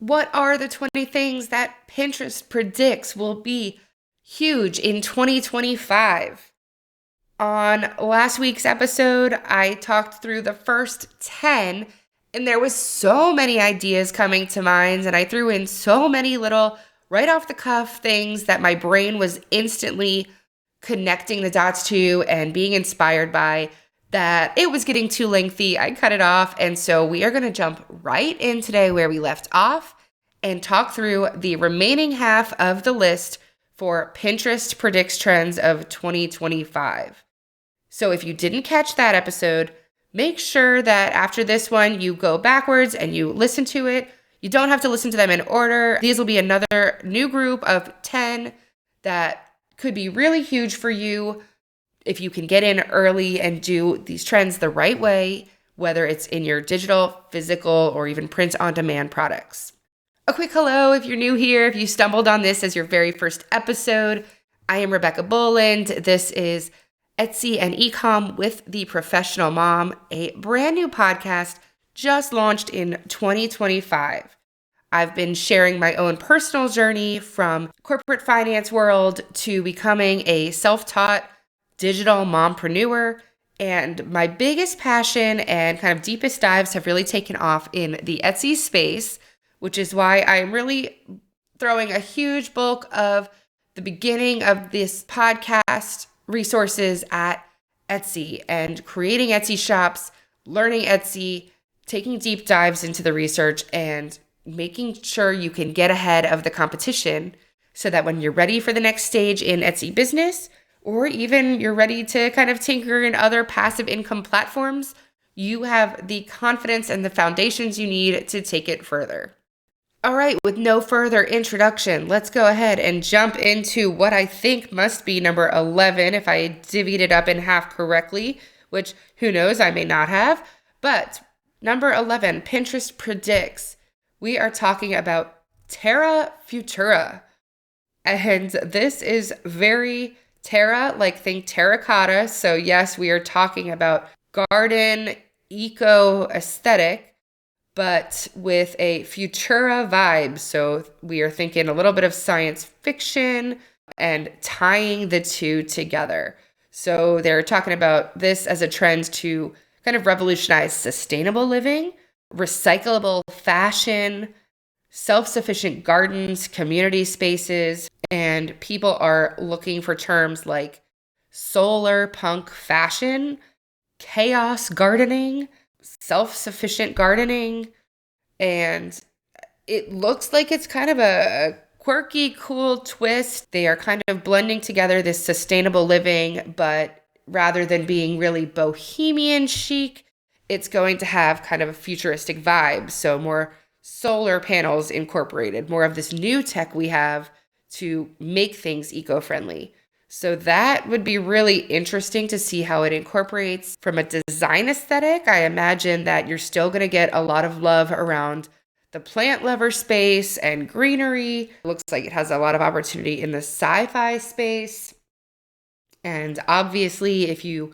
what are the 20 things that Pinterest predicts will be huge in 2025? On last week's episode, I talked through the first 10, and there was so many ideas coming to mind, and I threw in so many little right off the cuff things that my brain was instantly connecting the dots to and being inspired by, that it was getting too lengthy. I cut it off. And so we are going to jump right in today where we left off and talk through the remaining half of the list for Pinterest predicts trends of 2025. So if you didn't catch that episode, make sure that after this one, you go backwards and you listen to it. You don't have to listen to them in order. These will be another new group of 10 that could be really huge for you if you can get in early and do these trends the right way, whether it's in your digital, physical, or even print-on-demand products. A quick hello if you're new here, if you stumbled on this as your very first episode. I am Rebecca Boland. This is Etsy and Ecom with the Professional Mom, a brand new podcast just launched in 2025. I've been sharing my own personal journey from corporate finance world to becoming a self-taught digital mompreneur. And my biggest passion and kind of deepest dives have really taken off in the Etsy space, which is why I'm really throwing a huge bulk of the beginning of this podcast resources at Etsy and creating Etsy shops, learning Etsy, taking deep dives into the research, and making sure you can get ahead of the competition so that when you're ready for the next stage in Etsy business, or even you're ready to kind of tinker in other passive income platforms, you have the confidence and the foundations you need to take it further. All right, with no further introduction, let's go ahead and jump into what I think must be number 11, if I divvied it up in half correctly, which who knows, I may not have. But number 11, Pinterest predicts. We are talking about Terra Futura. And this is very Terra, like think terracotta. So yes, we are talking about garden, eco aesthetic, but with a Futura vibe. So we are thinking a little bit of science fiction and tying the two together. So they're talking about this as a trend to kind of revolutionize sustainable living, recyclable fashion, self-sufficient gardens, community spaces, and people are looking for terms like solar punk fashion, chaos gardening, self-sufficient gardening, and it looks like it's kind of a quirky, cool twist. They are kind of blending together this sustainable living, but rather than being really bohemian chic, it's going to have kind of a futuristic vibe. So more solar panels incorporated, more of this new tech we have to make things eco-friendly. So that would be really interesting to see how it incorporates from a design aesthetic. I imagine that you're still going to get a lot of love around the plant lover space and greenery. It looks like it has a lot of opportunity in the sci-fi space. And obviously, if you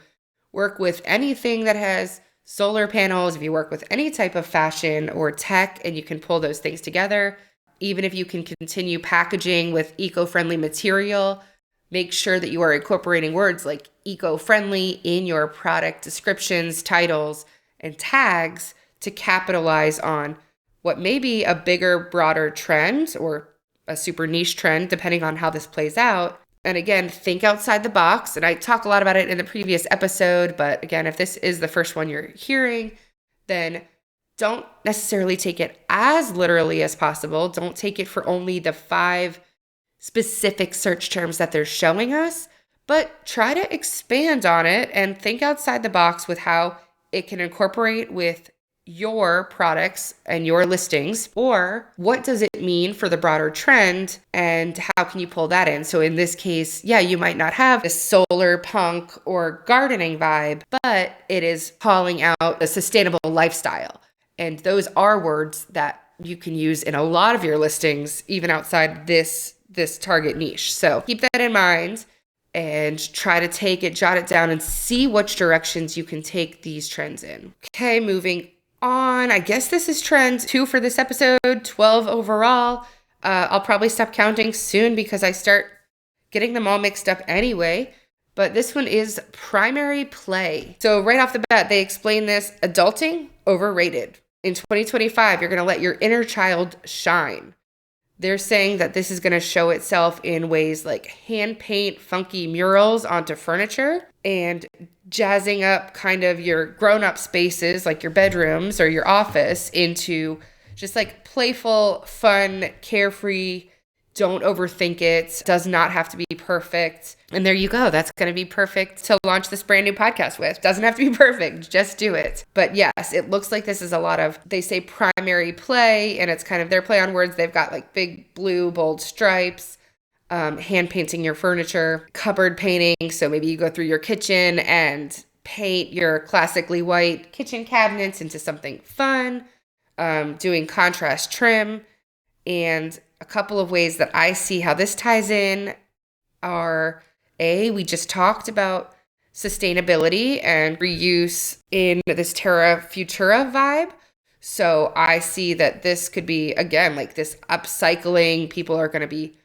work with anything that has solar panels, if you work with any type of fashion or tech and you can pull those things together, even if you can continue packaging with eco-friendly material, make sure that you are incorporating words like eco-friendly in your product descriptions, titles, and tags to capitalize on what may be a bigger, broader trend or a super niche trend, depending on how this plays out. And again, think outside the box. And I talk a lot about it in the previous episode, but again, if this is the first one you're hearing, then don't necessarily take it as literally as possible. Don't take it for only the 5 specific search terms that they're showing us, but try to expand on it and think outside the box with how it can incorporate with your products and your listings, or what does it mean for the broader trend and how can you pull that in? So in this case, yeah, you might not have a solar punk or gardening vibe, but it is calling out a sustainable lifestyle. And those are words that you can use in a lot of your listings, even outside this target niche. So keep that in mind and try to jot it down and see which directions you can take these trends in. Okay, moving On, I guess this is trend 2 for this episode, 12 overall. I'll probably stop counting soon because I start getting them all mixed up anyway. But this one is primary play. So right off the bat, they explain this: adulting, overrated. In 2025, you're going to let your inner child shine. They're saying that this is going to show itself in ways like hand paint funky murals onto furniture and jazzing up kind of your grown-up spaces like your bedrooms or your office into just like playful, fun, carefree. Don't overthink it. Does not have to be perfect. And there you go. That's going to be perfect to launch this brand new podcast with. Doesn't have to be perfect. Just do it. But yes, it looks like this is a lot of, they say primary play, and it's kind of their play on words. They've got like big blue, bold stripes, hand painting your furniture, cupboard painting. So maybe you go through your kitchen and paint your classically white kitchen cabinets into something fun, doing contrast trim. And a couple of ways that I see how this ties in are, we just talked about sustainability and reuse in this Terra Futura vibe. So I see that this could be, again, like this upcycling. People are going to be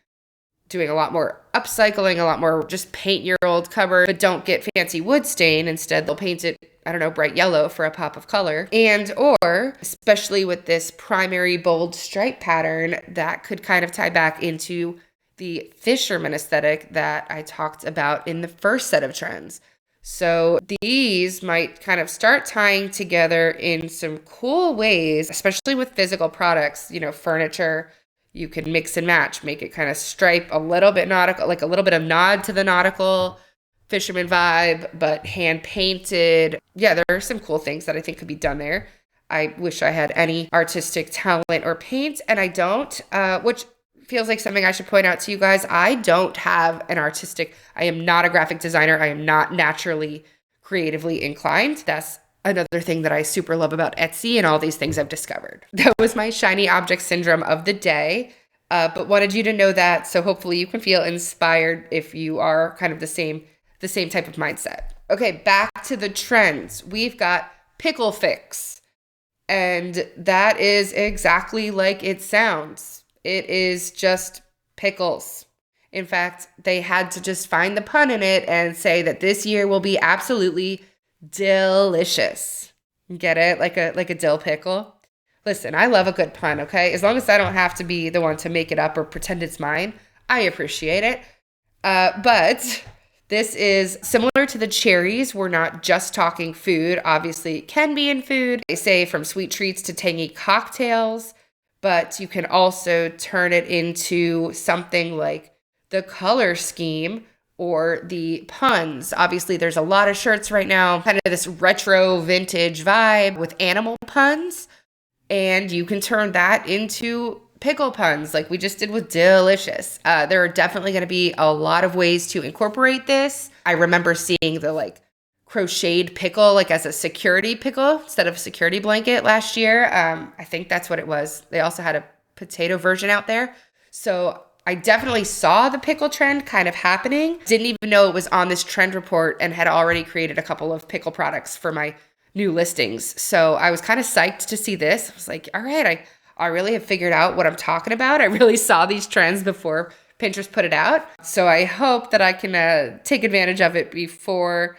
doing a lot more upcycling, a lot more just paint your old cupboard, but don't get fancy wood stain. Instead, they'll paint it, I don't know, bright yellow for a pop of color. And or, especially with this primary bold stripe pattern, that could kind of tie back into the fisherman aesthetic that I talked about in the first set of trends. So these might kind of start tying together in some cool ways, especially with physical products, furniture. You can mix and match, make it kind of stripe a little bit nautical, like a little bit of nod to the nautical fisherman vibe, but hand painted. Yeah, there are some cool things that I think could be done there. I wish I had any artistic talent or paint, and I don't, which feels like something I should point out to you guys. I don't have I am not a graphic designer. I am not naturally creatively inclined. That's another thing that I super love about Etsy and all these things I've discovered. That was my shiny object syndrome of the day, but wanted you to know that. So hopefully you can feel inspired if you are kind of the same type of mindset. Okay, back to the trends. We've got pickle fix, and that is exactly like it sounds. It is just pickles. In fact, they had to just find the pun in it and say that this year will be absolutely delicious. Get it? Like a dill pickle. Listen, I love a good pun, okay? As long as I don't have to be the one to make it up or pretend it's mine, I appreciate it. But this is similar to the cherries. We're not just talking food. Obviously, it can be in food. They say from sweet treats to tangy cocktails, but you can also turn it into something like the color scheme or the puns. Obviously, there's a lot of shirts right now, kind of this retro vintage vibe with animal puns, and you can turn that into pickle puns like we just did with delicious. There are definitely going to be a lot of ways to incorporate this. I remember seeing the crocheted pickle as a security pickle instead of a security blanket last year. I think that's what it was. They also had a potato version out there. So I definitely saw the pickle trend kind of happening. Didn't even know it was on this trend report and had already created a couple of pickle products for my new listings. So I was kind of psyched to see this. I was like, all right, I really have figured out what I'm talking about. I really saw these trends before Pinterest put it out. So I hope that I can take advantage of it before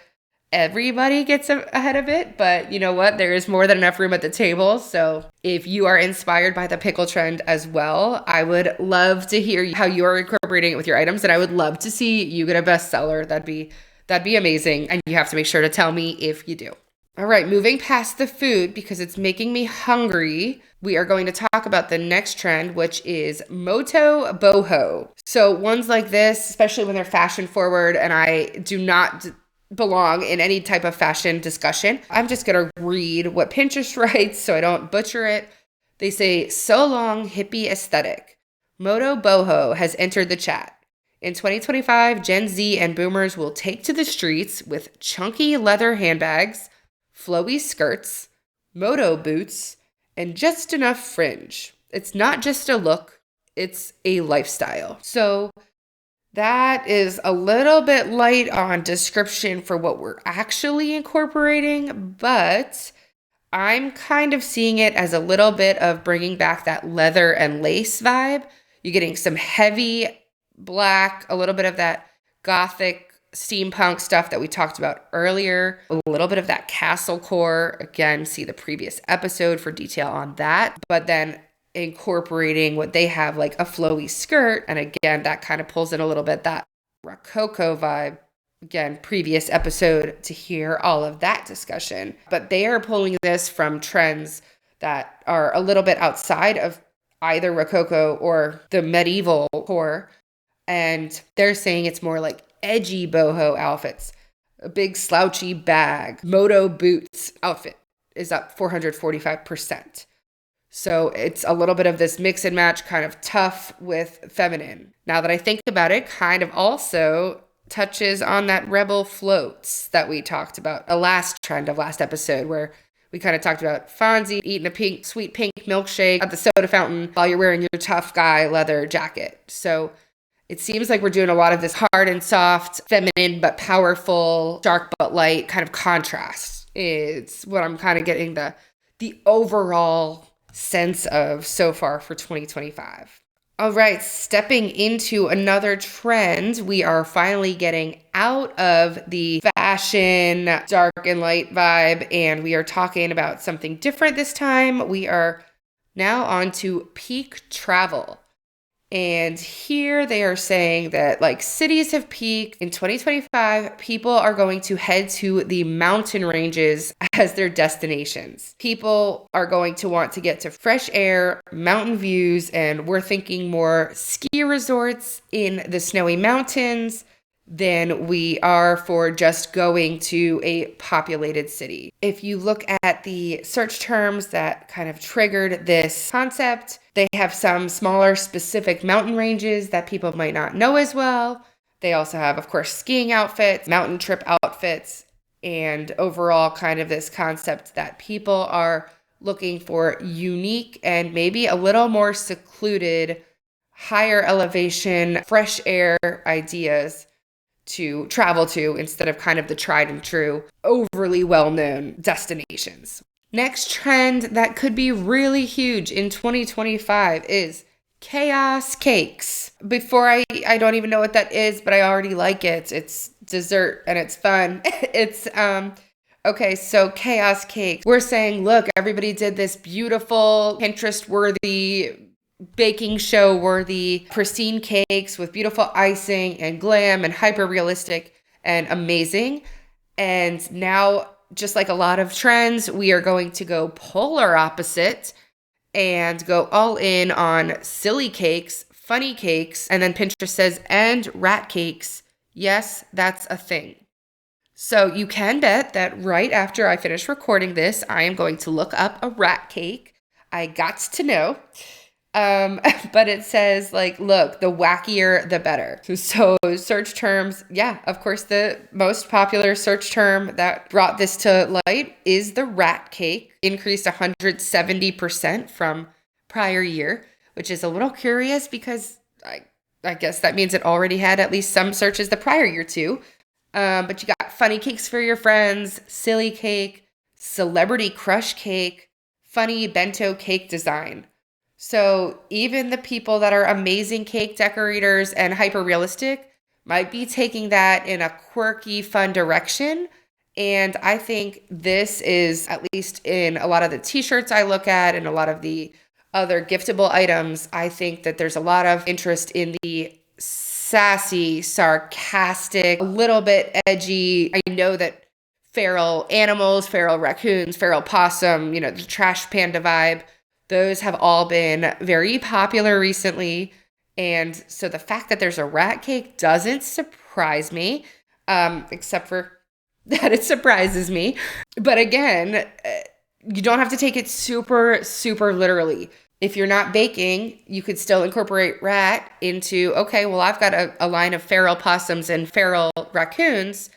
everybody gets ahead of it. But you know what? There is more than enough room at the table. So if you are inspired by the pickle trend as well, I would love to hear how you are incorporating it with your items. And I would love to see you get a bestseller. That'd be amazing. And you have to make sure to tell me if you do. All right, moving past the food because it's making me hungry. We are going to talk about the next trend, which is moto boho. So ones like this, especially when they're fashion forward, and I do not belong in any type of fashion discussion. I'm just going to read what Pinterest writes so I don't butcher it. They say, so long hippie aesthetic. Moto boho has entered the chat. In 2025, Gen Z and boomers will take to the streets with chunky leather handbags, flowy skirts, moto boots, and just enough fringe. It's not just a look, it's a lifestyle. So that is a little bit light on description for what we're actually incorporating, but I'm kind of seeing it as a little bit of bringing back that leather and lace vibe. You're getting some heavy black, a little bit of that gothic steampunk stuff that we talked about earlier, a little bit of that castle core. Again, see the previous episode for detail on that. But then incorporating what they have, like a flowy skirt. And again, that kind of pulls in a little bit that Rococo vibe. Again, previous episode to hear all of that discussion. But they are pulling this from trends that are a little bit outside of either Rococo or the medieval core. And they're saying it's more like edgy boho outfits. A big slouchy bag, moto boots outfit is up 445%. So it's a little bit of this mix and match, kind of tough with feminine. Now that I think about it, kind of also touches on that rebel floats that we talked about, a last trend of last episode, where we kind of talked about Fonzie eating a sweet pink milkshake at the soda fountain while you're wearing your tough guy leather jacket. So it seems like we're doing a lot of this hard and soft, feminine but powerful, dark but light kind of contrast. It's what I'm kind of getting the overall sense of so far for 2025. All right, stepping into another trend, we are finally getting out of the fashion dark and light vibe, and we are talking about something different this time. We are now on to peak travel. And here they are saying that like cities have peaked. In 2025, people are going to head to the mountain ranges as their destinations. People are going to want to get to fresh air, mountain views, and we're thinking more ski resorts in the snowy mountains than we are for just going to a populated city. If you look at the search terms that kind of triggered this concept, they have some smaller specific mountain ranges that people might not know as well. They also have, of course, skiing outfits, mountain trip outfits, and overall kind of this concept that people are looking for unique and maybe a little more secluded, higher elevation, fresh air ideas to travel to instead of kind of the tried and true, overly well-known destinations. Next trend that could be really huge in 2025 is chaos cakes. Before I don't even know what that is, but I already like it. It's dessert and it's fun. Okay, so chaos cake. We're saying, look, everybody did this beautiful Pinterest-worthy, baking show worthy, pristine cakes with beautiful icing and glam and hyper realistic and amazing. And now, just like a lot of trends, we are going to go polar opposite and go all in on silly cakes, funny cakes, and then Pinterest says, and rat cakes. Yes, that's a thing. So you can bet that right after I finish recording this, I am going to look up a rat cake. I got to know. But it says like, look, the wackier, the better. So search terms, yeah, of course, the most popular search term that brought this to light is the rat cake, increased 170% from prior year, which is a little curious because I guess that means it already had at least some searches the prior year too. But you got funny cakes for your friends, silly cake, celebrity crush cake, funny bento cake design. So even the people that are amazing cake decorators and hyper realistic might be taking that in a quirky, fun direction. And I think this is, at least in a lot of the t-shirts I look at and a lot of the other giftable items, I think that there's a lot of interest in the sassy, sarcastic, a little bit edgy. I know that feral animals, feral raccoons, feral possum, the trash panda vibe, those have all been very popular recently. And so the fact that there's a rat cake doesn't surprise me, except for that it surprises me. But again, you don't have to take it super, super literally. If you're not baking, you could still incorporate rat into, okay, well, I've got a line of feral possums and feral raccoons.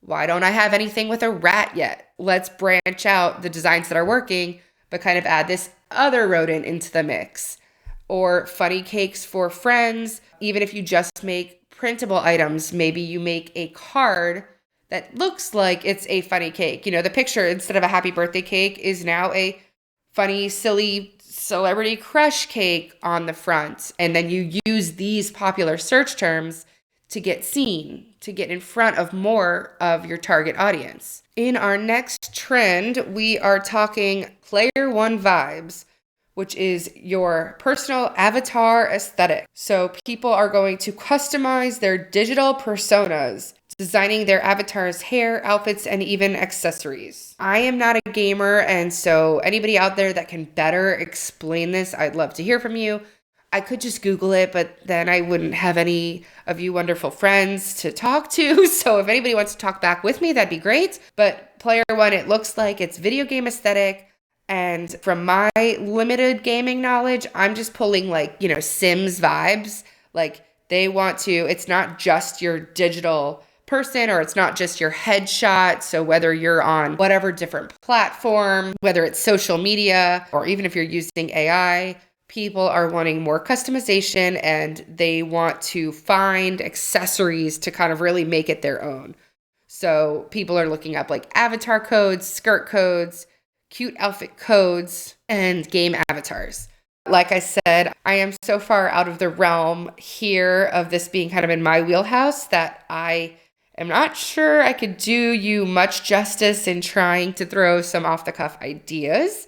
Why don't I have anything with a rat yet? Let's branch out the designs that are working, but kind of add this other rodent into the mix. Or funny cakes for friends. Even if you just make printable items, maybe you make a card that looks like it's a funny cake. You know, the picture instead of a happy birthday cake is now a funny, silly celebrity crush cake on the front. And then you use these popular search terms to get seen, to get in front of more of your target audience. In our next trend, we are talking Player One vibes, which is your personal avatar aesthetic. So people are going to customize their digital personas, designing their avatar's hair, outfits, and even accessories. I am not a gamer, and so anybody out there that can better explain this, I'd love to hear from you. I could just Google it, but then I wouldn't have any of you wonderful friends to talk to. So if anybody wants to talk back with me, that'd be great. But Player One, it looks like it's video game aesthetic. And from my limited gaming knowledge, I'm just pulling Sims vibes. Like they want to, it's not just your digital person or it's not just your headshot. So whether you're on whatever different platform, whether it's social media or even if you're using AI, people are wanting more customization and they want to find accessories to kind of really make it their own. So people are looking up like avatar codes, skirt codes, cute outfit codes, and game avatars. Like I said, I am so far out of the realm here of this being kind of in my wheelhouse that I am not sure I could do you much justice in trying to throw some off-the-cuff ideas.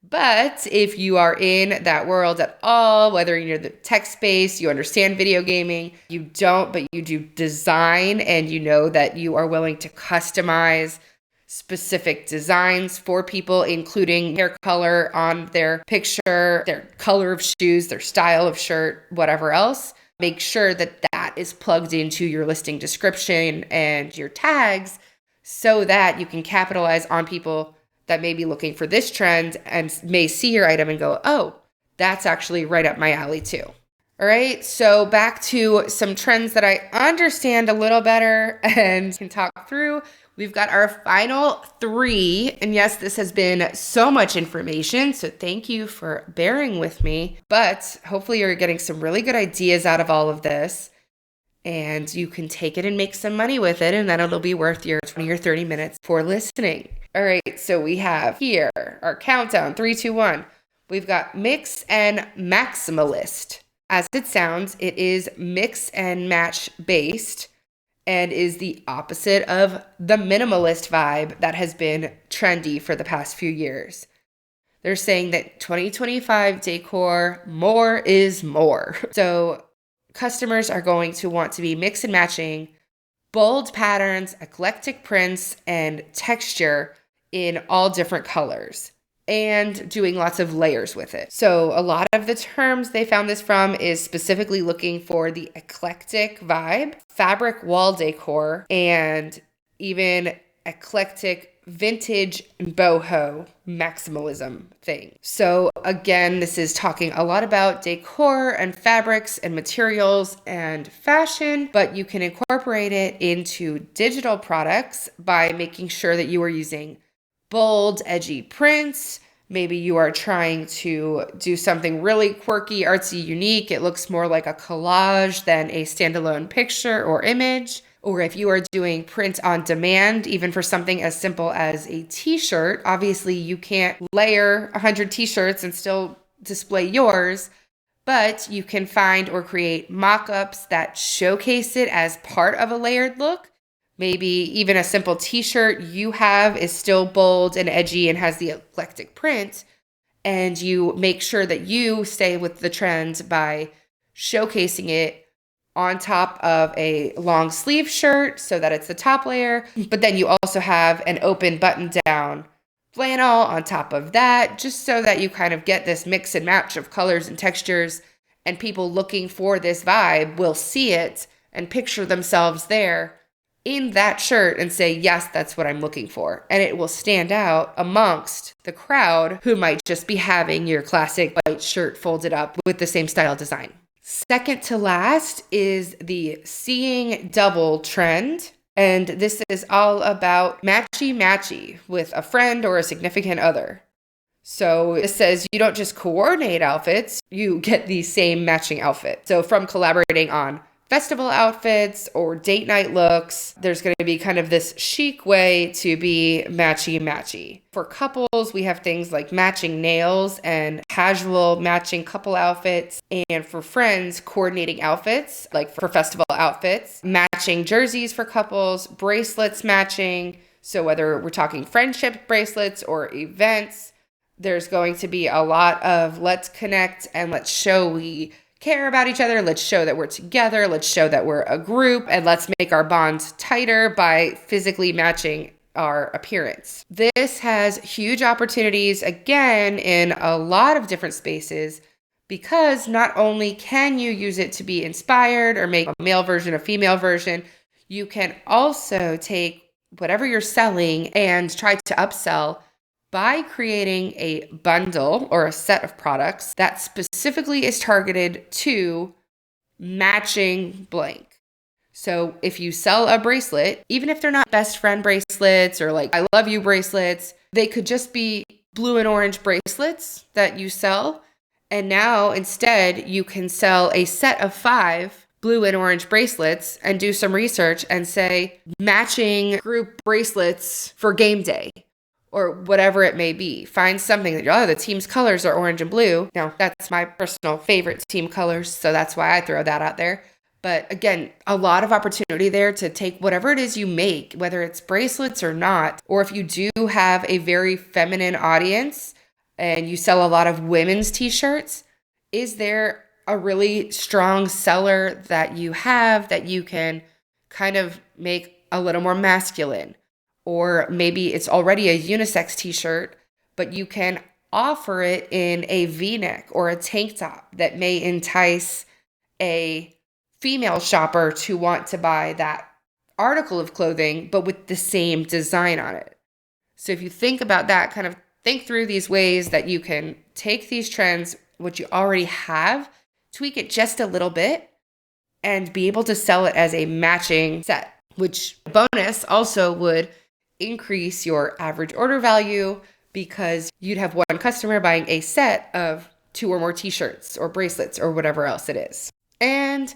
But if you are in that world at all, whether you're in the tech space, you understand video gaming, you don't, but you do design and you know that you are willing to customize specific designs for people, including hair color on their picture, their color of shoes, their style of shirt, whatever else. Make sure that that is plugged into your listing description and your tags so that you can capitalize on people that may be looking for this trend and may see your item and go, oh, that's actually right up my alley too. All right, so back to some trends that I understand a little better and can talk through. We've got our final 3. And yes, this has been so much information, so thank you for bearing with me. But hopefully you're getting some really good ideas out of all of this. And you can take it and make some money with it, and then it'll be worth your 20 or 30 minutes for listening. All right, so we have here our countdown, 3, 2, 1. We've got mix and maximalist. As it sounds, it is mix and match based and is the opposite of the minimalist vibe that has been trendy for the past few years. They're saying that 2025 decor, more is more. So customers are going to want to be mix and matching bold patterns, eclectic prints, and texture in all different colors, and doing lots of layers with it. So a lot of the terms they found this from is specifically looking for the eclectic vibe, fabric wall decor, and even eclectic vintage and boho maximalism thing. So again, this is talking a lot about decor and fabrics and materials and fashion, but you can incorporate it into digital products by making sure that you are using bold, edgy prints. Maybe you are trying to do something really quirky, artsy, unique. It looks more like a collage than a standalone picture or image. Or if you are doing print on demand, even for something as simple as a t-shirt, obviously you can't layer 100 t-shirts and still display yours, but you can find or create mock-ups that showcase it as part of a layered look. Maybe even a simple t-shirt you have is still bold and edgy and has the eclectic print, and you make sure that you stay with the trend by showcasing it on top of a long sleeve shirt so that it's the top layer, but then you also have an open button down flannel on top of that, just so that you kind of get this mix and match of colors and textures, and people looking for this vibe will see it and picture themselves there in that shirt and say, yes, that's what I'm looking for. And it will stand out amongst the crowd who might just be having your classic white shirt folded up with the same style design. Second to last is the seeing double trend. And this is all about matchy-matchy with a friend or a significant other. So it says you don't just coordinate outfits, you get the same matching outfit. So from collaborating on festival outfits or date night looks. There's going to be kind of this chic way to be matchy-matchy. For couples, we have things like matching nails and casual matching couple outfits. And for friends, coordinating outfits, like for festival outfits, matching jerseys for couples, bracelets matching. So whether we're talking friendship bracelets or events, there's going to be a lot of let's connect and let's show we care about each other. Let's show that we're together. Let's show that we're a group, and let's make our bonds tighter by physically matching our appearance. This has huge opportunities, again, in a lot of different spaces, because not only can you use it to be inspired or make a male version, a female version, you can also take whatever you're selling and try to upsell by creating a bundle or a set of products that specifically is targeted to matching blank. So if you sell a bracelet, even if they're not best friend bracelets or like I love you bracelets, they could just be blue and orange bracelets that you sell. And now instead you can sell a set of 5 blue and orange bracelets and do some research and say matching group bracelets for game day, or whatever it may be. Find something that, the team's colors are orange and blue. Now, that's my personal favorite team colors, so that's why I throw that out there. But again, a lot of opportunity there to take whatever it is you make, whether it's bracelets or not, or if you do have a very feminine audience and you sell a lot of women's t-shirts, is there a really strong seller that you have that you can kind of make a little more masculine? Or maybe it's already a unisex t-shirt, but you can offer it in a V-neck or a tank top that may entice a female shopper to want to buy that article of clothing, but with the same design on it. So if you think about that, kind of think through these ways that you can take these trends, what you already have, tweak it just a little bit, and be able to sell it as a matching set, which bonus also would increase your average order value because you'd have one customer buying a set of 2 or more t-shirts or bracelets or whatever else it is. And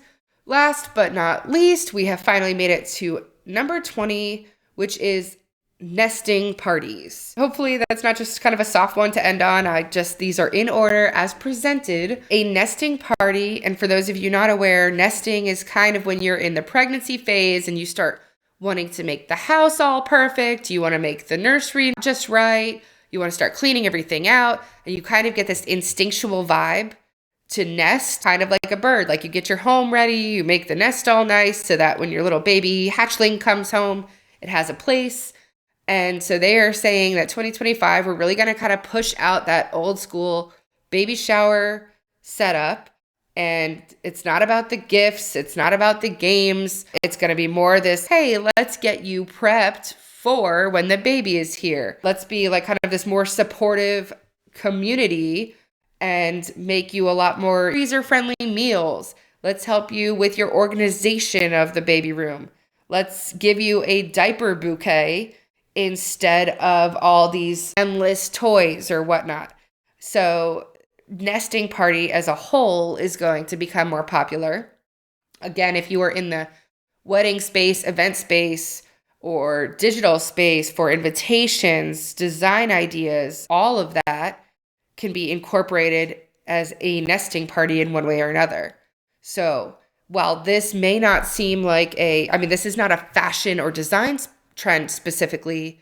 last but not least, we have finally made it to number 20, which is nesting parties. Hopefully that's not just kind of a soft one to end on. These are in order as presented. A nesting party, and for those of you not aware, nesting is kind of when you're in the pregnancy phase and you start wanting to make the house all perfect. You want to make the nursery just right. You want to start cleaning everything out. And you kind of get this instinctual vibe to nest, kind of like a bird. Like you get your home ready, you make the nest all nice so that when your little baby hatchling comes home, it has a place. And so they are saying that 2025, we're really going to kind of push out that old school baby shower setup. And it's not about the gifts. It's not about the games. It's going to be more this, hey, let's get you prepped for when the baby is here. Let's be like kind of this more supportive community and make you a lot more freezer-friendly meals. Let's help you with your organization of the baby room. Let's give you a diaper bouquet instead of all these endless toys or whatnot. So nesting party as a whole is going to become more popular. Again, if you are in the wedding space, event space, or digital space for invitations, design ideas, all of that can be incorporated as a nesting party in one way or another. So while this may not seem like this is not a fashion or design trend specifically,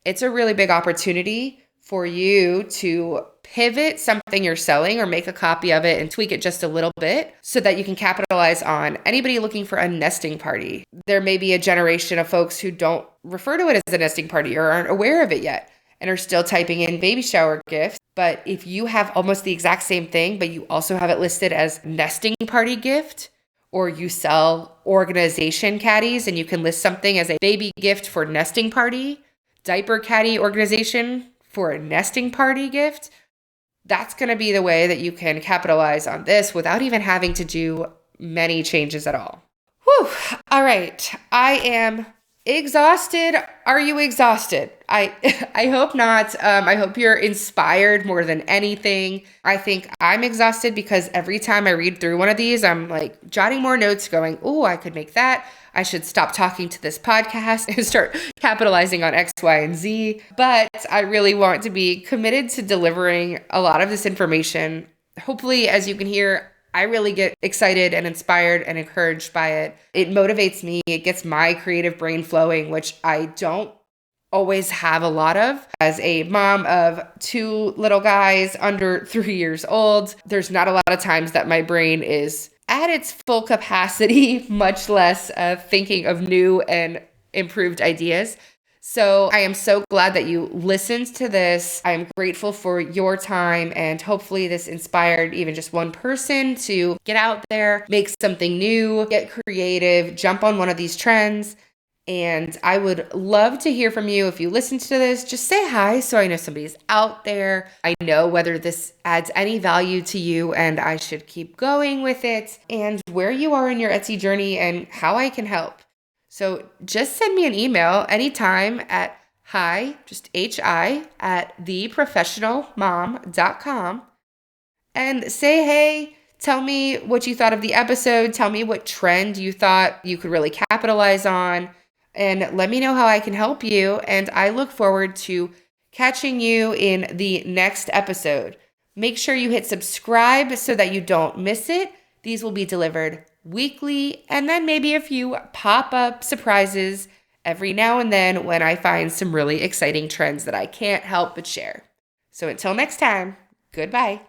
it's a really big opportunity for you to pivot something you're selling or make a copy of it and tweak it just a little bit so that you can capitalize on anybody looking for a nesting party. There may be a generation of folks who don't refer to it as a nesting party or aren't aware of it yet and are still typing in baby shower gifts. But if you have almost the exact same thing, but you also have it listed as nesting party gift, or you sell organization caddies and you can list something as a baby gift for nesting party, diaper caddy organization for a nesting party gift, that's going to be the way that you can capitalize on this without even having to do many changes at all. Whew. All right. I am Exhausted? Are you exhausted? I hope not. I hope you're inspired more than anything. I think I'm exhausted because every time I read through one of these, I'm like jotting more notes going, oh, I could make that. I should stop talking to this podcast and start capitalizing on X, Y, and Z. But I really want to be committed to delivering a lot of this information. Hopefully, as you can hear, I really get excited and inspired and encouraged by it. It motivates me. It gets my creative brain flowing, which I don't always have a lot of. As a mom of 2 little guys under 3 years old, there's not a lot of times that my brain is at its full capacity, much less thinking of new and improved ideas. So I am so glad that you listened to this. I am grateful for your time, and hopefully this inspired even just one person to get out there, make something new, get creative, jump on one of these trends. And I would love to hear from you. If you listen to this, just say hi so I know somebody's out there. I know whether this adds any value to you and I should keep going with it, and where you are in your Etsy journey and how I can help. So just send me an email anytime at just hi, at theprofessionalmom.com, and say, hey, tell me what you thought of the episode. Tell me what trend you thought you could really capitalize on, and let me know how I can help you. And I look forward to catching you in the next episode. Make sure you hit subscribe so that you don't miss it. These will be delivered weekly, and then maybe a few pop-up surprises every now and then when I find some really exciting trends that I can't help but share. So until next time, goodbye.